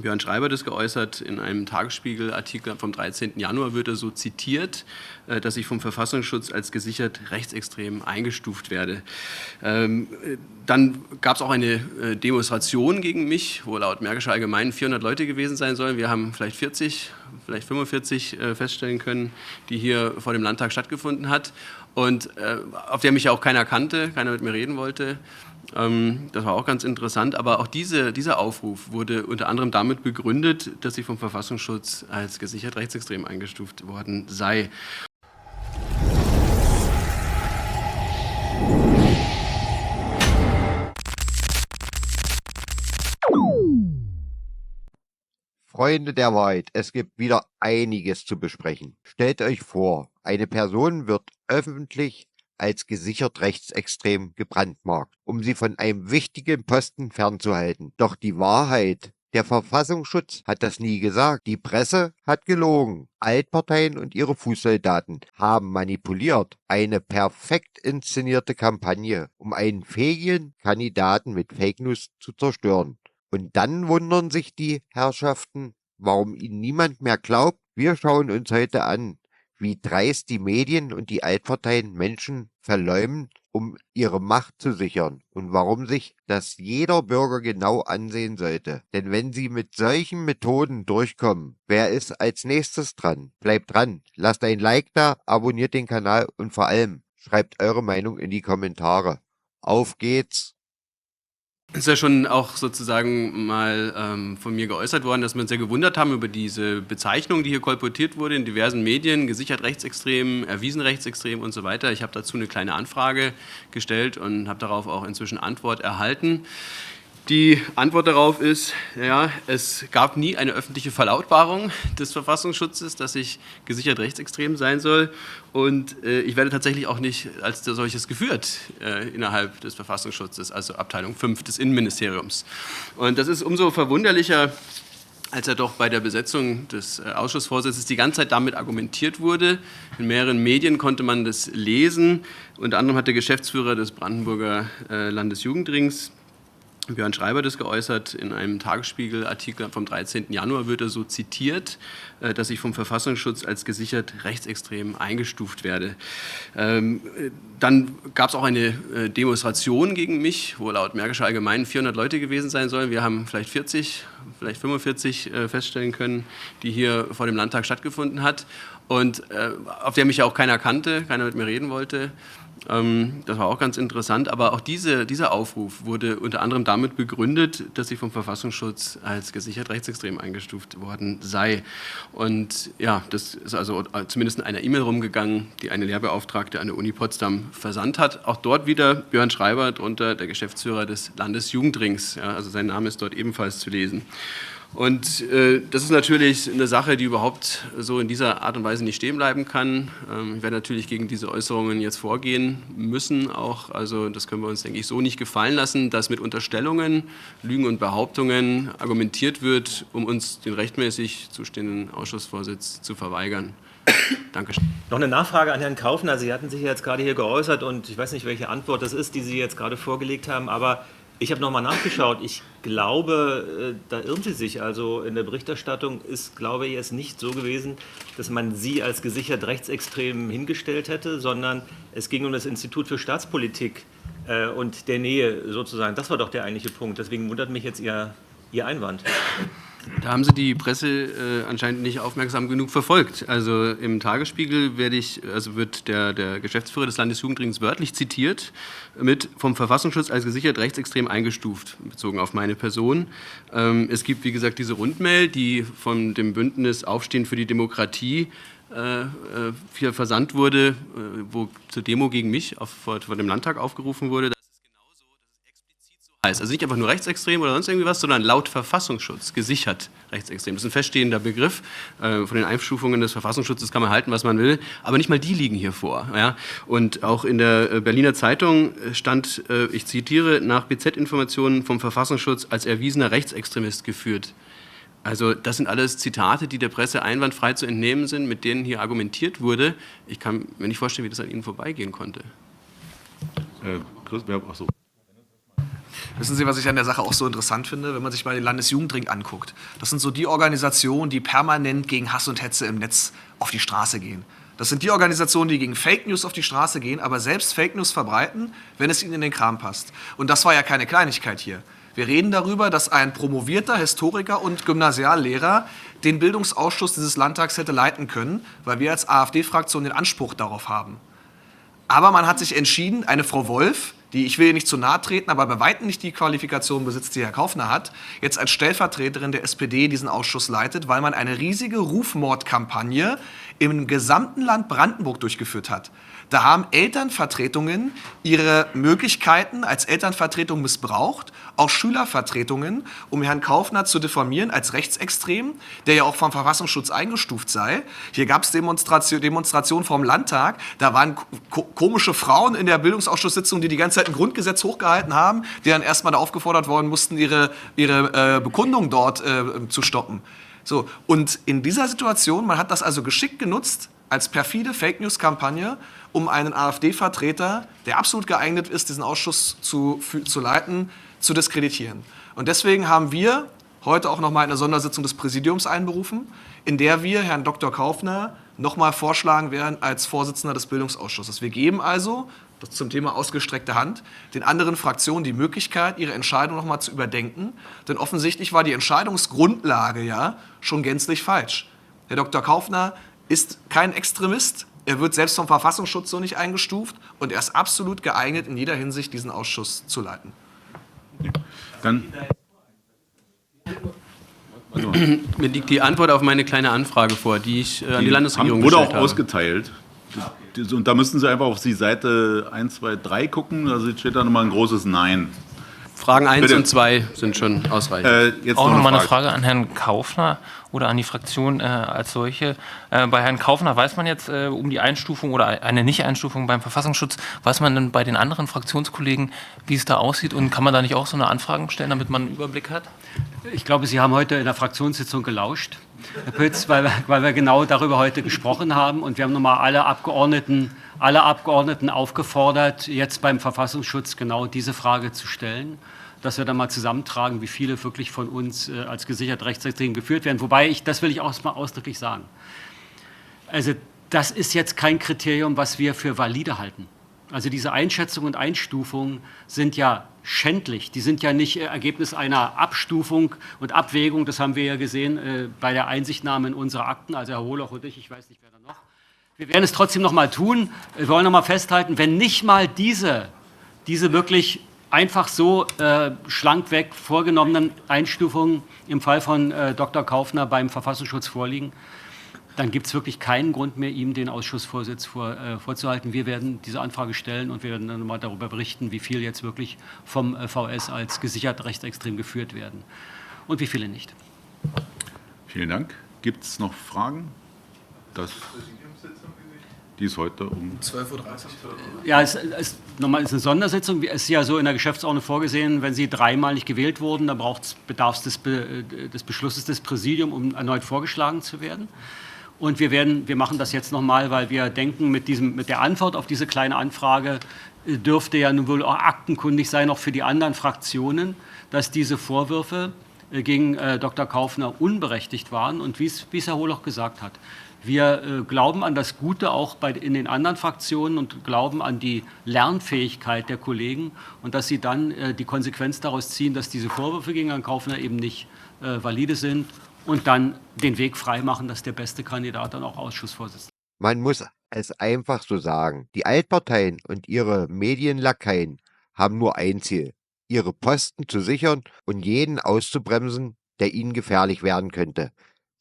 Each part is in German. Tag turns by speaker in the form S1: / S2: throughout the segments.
S1: Björn Schreiber das geäußert. In einem Tagesspiegel-Artikel vom 13. Januar wird er so zitiert, dass ich vom Verfassungsschutz als gesichert rechtsextrem eingestuft werde. Dann gab es auch eine Demonstration gegen mich, wo laut Märkischer Allgemeinen 400 Leute gewesen sein sollen. Wir haben vielleicht 40, vielleicht 45 feststellen können, die hier vor dem Landtag stattgefunden hat. Und auf der mich ja auch keiner kannte, keiner mit mir reden wollte. Das war auch ganz interessant, aber auch dieser Aufruf wurde unter anderem damit begründet, dass ich vom Verfassungsschutz als gesichert rechtsextrem eingestuft worden sei.
S2: Freunde der Wahrheit, es gibt wieder einiges zu besprechen. Stellt euch vor, eine Person wird öffentlich als gesichert rechtsextrem gebrandmarkt, um sie von einem wichtigen Posten fernzuhalten. Doch die Wahrheit: der Verfassungsschutz hat das nie gesagt. Die Presse hat gelogen. Altparteien und ihre Fußsoldaten haben manipuliert. Eine perfekt inszenierte Kampagne, um einen fähigen Kandidaten mit Fake News zu zerstören. Und dann wundern sich die Herrschaften, warum ihnen niemand mehr glaubt. Wir schauen uns heute an, wie dreist die Medien und die Altparteien Menschen verleumden, um ihre Macht zu sichern, und warum sich das jeder Bürger genau ansehen sollte. Denn wenn sie mit solchen Methoden durchkommen, wer ist als nächstes dran? Bleibt dran, lasst ein Like da, abonniert den Kanal und vor allem schreibt eure Meinung in die Kommentare. Auf geht's!
S1: Es ist ja schon auch sozusagen mal von mir geäußert worden, dass wir uns sehr gewundert haben über diese Bezeichnung, die hier kolportiert wurde in diversen Medien, gesichert rechtsextrem, erwiesen rechtsextrem und so weiter. Ich habe dazu eine kleine Anfrage gestellt und habe darauf auch inzwischen Antwort erhalten. Die Antwort darauf ist, ja, es gab nie eine öffentliche Verlautbarung des Verfassungsschutzes, dass ich gesichert rechtsextrem sein soll. Und ich werde tatsächlich auch nicht als solches geführt innerhalb des Verfassungsschutzes, also Abteilung 5 des Innenministeriums. Und das ist umso verwunderlicher, als ja doch bei der Besetzung des Ausschussvorsitzes die ganze Zeit damit argumentiert wurde. In mehreren Medien konnte man das lesen. Unter anderem hat der Geschäftsführer des Brandenburger Landesjugendrings, Björn Schreiber, das geäußert. In einem Tagesspiegel-Artikel vom 13. Januar wird er so zitiert, dass ich vom Verfassungsschutz als gesichert rechtsextrem eingestuft werde. Dann gab es auch eine Demonstration gegen mich, wo laut Märkischer Allgemeinen 400 Leute gewesen sein sollen. Wir haben vielleicht 40, vielleicht 45 feststellen können, die hier vor dem Landtag stattgefunden hat. Und auf der mich ja auch keiner kannte, keiner mit mir reden wollte. Das war auch ganz interessant, aber auch dieser Aufruf wurde unter anderem damit begründet, dass ich vom Verfassungsschutz als gesichert rechtsextrem eingestuft worden sei. Und ja, das ist also zumindest in einer E-Mail rumgegangen, die eine Lehrbeauftragte an der Uni Potsdam versandt hat. Auch dort wieder Björn Schreiber, darunter der Geschäftsführer des Landesjugendrings. Ja, also sein Name ist dort ebenfalls zu lesen. Und das ist natürlich eine Sache, die überhaupt so in dieser Art und Weise nicht stehen bleiben kann. Ich werde natürlich gegen diese Äußerungen jetzt vorgehen müssen auch. Also das können wir uns, denke ich, so nicht gefallen lassen, dass mit Unterstellungen, Lügen und Behauptungen argumentiert wird, um uns den rechtmäßig zustehenden Ausschussvorsitz zu verweigern. Dankeschön.
S3: Noch eine Nachfrage an Herrn Kaufner. Sie hatten sich jetzt gerade hier geäußert und ich weiß nicht, welche Antwort das ist, die Sie jetzt gerade vorgelegt haben, aber ich habe nochmal nachgeschaut. Ich glaube, da irren Sie sich. Also in der Berichterstattung ist, glaube ich, es nicht so gewesen, dass man Sie als gesichert rechtsextrem hingestellt hätte, sondern es ging um das Institut für Staatspolitik und der Nähe sozusagen. Das war doch der eigentliche Punkt. Deswegen wundert mich jetzt Ihr Einwand.
S1: Da haben Sie die Presse anscheinend nicht aufmerksam genug verfolgt. Also im Tagesspiegel wird der Geschäftsführer des Landesjugendrings wörtlich zitiert mit vom Verfassungsschutz als gesichert rechtsextrem eingestuft, bezogen auf meine Person. Es gibt, wie gesagt, diese Rundmail, die von dem Bündnis Aufstehen für die Demokratie hier versandt wurde, wo zur Demo gegen mich vor dem Landtag aufgerufen wurde. Also nicht einfach nur rechtsextrem oder sonst irgendwie was, sondern laut Verfassungsschutz gesichert rechtsextrem. Das ist ein feststehender Begriff. Von den Einstufungen des Verfassungsschutzes kann man halten, was man will, aber nicht mal die liegen hier vor. Ja? Und auch in der Berliner Zeitung stand, ich zitiere, nach BZ-Informationen vom Verfassungsschutz als erwiesener Rechtsextremist geführt. Also das sind alles Zitate, die der Presse einwandfrei zu entnehmen sind, mit denen hier argumentiert wurde. Ich kann mir nicht vorstellen, wie das an Ihnen vorbeigehen konnte.
S4: Achso. Wissen Sie, was ich an der Sache auch so interessant finde, wenn man sich mal den Landesjugendring anguckt? Das sind so die Organisationen, die permanent gegen Hass und Hetze im Netz auf die Straße gehen. Das sind die Organisationen, die gegen Fake News auf die Straße gehen, aber selbst Fake News verbreiten, wenn es ihnen in den Kram passt. Und das war ja keine Kleinigkeit hier. Wir reden darüber, dass ein promovierter Historiker und Gymnasiallehrer den Bildungsausschuss dieses Landtags hätte leiten können, weil wir als AfD-Fraktion den Anspruch darauf haben. Aber man hat sich entschieden, eine Frau Wolf, die, ich will ihr nicht zu nahe treten, aber bei weitem nicht die Qualifikation besitzt, die Herr Kaufner hat, jetzt als Stellvertreterin der SPD diesen Ausschuss leitet, weil man eine riesige Rufmordkampagne im gesamten Land Brandenburg durchgeführt hat. Da haben Elternvertretungen ihre Möglichkeiten als Elternvertretung missbraucht, auch Schülervertretungen, um Herrn Kaufner zu diffamieren als rechtsextrem, der ja auch vom Verfassungsschutz eingestuft sei. Hier gab es Demonstrationen vom Landtag, da waren komische Frauen in der Bildungsausschusssitzung, die ganze Zeit ein Grundgesetz hochgehalten haben, die dann erstmal aufgefordert worden mussten, ihre Bekundung dort zu stoppen. So, und in dieser Situation, man hat das also geschickt genutzt, als perfide Fake-News-Kampagne, um einen AfD-Vertreter, der absolut geeignet ist, diesen Ausschuss zu leiten, zu diskreditieren. Und deswegen haben wir heute auch nochmal eine Sondersitzung des Präsidiums einberufen, in der wir Herrn Dr. Kaufner nochmal vorschlagen werden als Vorsitzender des Bildungsausschusses. Wir geben also, das zum Thema ausgestreckte Hand, den anderen Fraktionen die Möglichkeit, ihre Entscheidung nochmal zu überdenken. Denn offensichtlich war die Entscheidungsgrundlage ja schon gänzlich falsch. Herr Dr. Kaufner ist kein Extremist, er wird selbst vom Verfassungsschutz so nicht eingestuft und er ist absolut geeignet, in jeder Hinsicht diesen Ausschuss zu leiten.
S5: Dann
S1: Mir liegt die Antwort auf meine kleine Anfrage vor, die ich an die Landesregierung
S5: wurde
S1: gestellt
S5: auch
S1: habe.
S5: ausgeteilt. Und da müssten Sie einfach auf die Seite 1, 2, 3 gucken, da steht da nochmal ein großes Nein.
S1: Fragen 1
S5: Bitte.
S1: und 2 sind schon ausreichend.
S5: Jetzt
S6: Auch
S5: noch
S6: nochmal eine Frage an Herrn Kaufner oder an die Fraktion als solche. Bei Herrn Kaufner weiß man jetzt um die Einstufung oder eine Nicht-Einstufung beim Verfassungsschutz. Weiß man denn bei den anderen Fraktionskollegen, wie es da aussieht? Und kann man da nicht auch so eine Anfrage stellen, damit man einen Überblick hat?
S7: Ich glaube, Sie haben heute in der Fraktionssitzung gelauscht, Herr Pütz, weil wir genau darüber heute gesprochen haben. Und wir haben nochmal alle Abgeordneten aufgefordert, jetzt beim Verfassungsschutz genau diese Frage zu stellen, dass wir dann mal zusammentragen, wie viele wirklich von uns als gesichert rechtsextrem geführt werden. Wobei, das will ich auch mal ausdrücklich sagen. Also das ist jetzt kein Kriterium, was wir für valide halten. Also diese Einschätzung und Einstufung sind ja schändlich. Die sind ja nicht Ergebnis einer Abstufung und Abwägung. Das haben wir ja gesehen bei der Einsichtnahme in unsere Akten. Also Herr Hohloch und ich weiß nicht, wer da noch. Wir werden es trotzdem noch mal tun. Wir wollen noch mal festhalten, wenn nicht mal diese wirklich einfach so schlankweg vorgenommenen Einstufungen im Fall von Dr. Kaufner beim Verfassungsschutz vorliegen, dann gibt es wirklich keinen Grund mehr, ihm den Ausschussvorsitz vorzuhalten. Wir werden diese Anfrage stellen und wir werden dann mal darüber berichten, wie viel jetzt wirklich vom VS als gesichert rechtsextrem geführt werden und wie viele nicht.
S5: Vielen Dank. Gibt es noch Fragen? Die ist heute um
S4: 12:30 Uhr.
S7: Ja, es ist eine Sondersitzung. Es ist ja so in der Geschäftsordnung vorgesehen, wenn Sie dreimal nicht gewählt wurden, dann bedarf es des Beschlusses des Präsidiums, um erneut vorgeschlagen zu werden. Und wir machen das jetzt nochmal, weil wir denken, mit der Antwort auf diese kleine Anfrage dürfte ja nun wohl auch aktenkundig sein, auch für die anderen Fraktionen, dass diese Vorwürfe gegen Dr. Kaufner unberechtigt waren. Und wie es Herr Hohloch gesagt hat, wir glauben an das Gute auch in den anderen Fraktionen und glauben an die Lernfähigkeit der Kollegen und dass sie dann die Konsequenz daraus ziehen, dass diese Vorwürfe gegen Herrn Kaufner eben nicht valide sind und dann den Weg freimachen, dass der beste Kandidat dann auch Ausschussvorsitzender ist.
S2: Man muss es einfach so sagen. Die Altparteien und ihre Medienlakaien haben nur ein Ziel: ihre Posten zu sichern und jeden auszubremsen, der ihnen gefährlich werden könnte.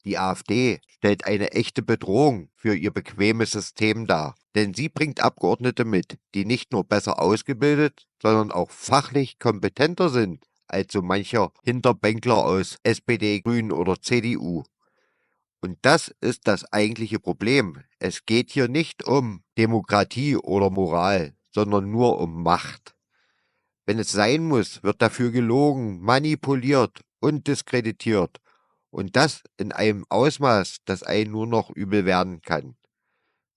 S2: Die AfD stellt eine echte Bedrohung für ihr bequemes System dar, denn sie bringt Abgeordnete mit, die nicht nur besser ausgebildet, sondern auch fachlich kompetenter sind als so mancher Hinterbänkler aus SPD, Grünen oder CDU. Und das ist das eigentliche Problem. Es geht hier nicht um Demokratie oder Moral, sondern nur um Macht. Wenn es sein muss, wird dafür gelogen, manipuliert und diskreditiert. Und das in einem Ausmaß, das einem nur noch übel werden kann.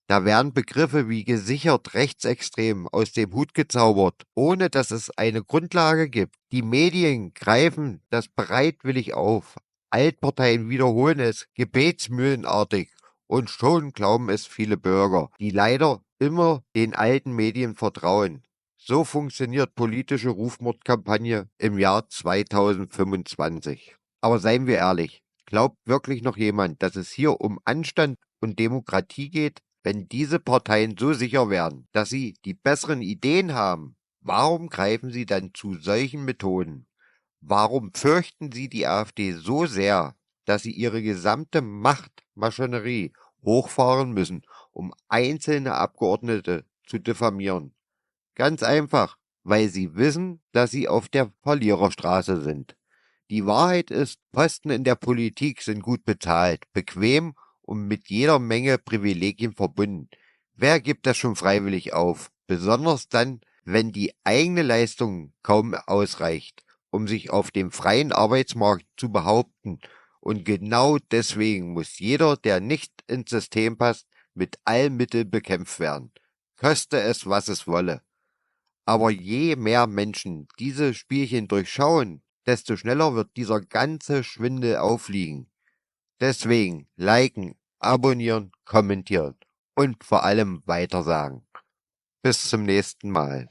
S2: Da werden Begriffe wie gesichert rechtsextrem aus dem Hut gezaubert, ohne dass es eine Grundlage gibt. Die Medien greifen das bereitwillig auf. Altparteien wiederholen es gebetsmühlenartig und schon glauben es viele Bürger, die leider immer den alten Medien vertrauen. So funktioniert politische Rufmordkampagne im Jahr 2025. Aber seien wir ehrlich, glaubt wirklich noch jemand, dass es hier um Anstand und Demokratie geht? Wenn diese Parteien so sicher wären, dass sie die besseren Ideen haben, warum greifen sie dann zu solchen Methoden? Warum fürchten sie die AfD so sehr, dass sie ihre gesamte Machtmaschinerie hochfahren müssen, um einzelne Abgeordnete zu diffamieren? Ganz einfach, weil sie wissen, dass sie auf der Verliererstraße sind. Die Wahrheit ist, Posten in der Politik sind gut bezahlt, bequem und mit jeder Menge Privilegien verbunden. Wer gibt das schon freiwillig auf? Besonders dann, wenn die eigene Leistung kaum ausreicht, um sich auf dem freien Arbeitsmarkt zu behaupten. Und genau deswegen muss jeder, der nicht ins System passt, mit allen Mitteln bekämpft werden. Koste es, was es wolle. Aber je mehr Menschen diese Spielchen durchschauen, desto schneller wird dieser ganze Schwindel auffliegen. Deswegen liken, abonnieren, kommentieren und vor allem weitersagen. Bis zum nächsten Mal.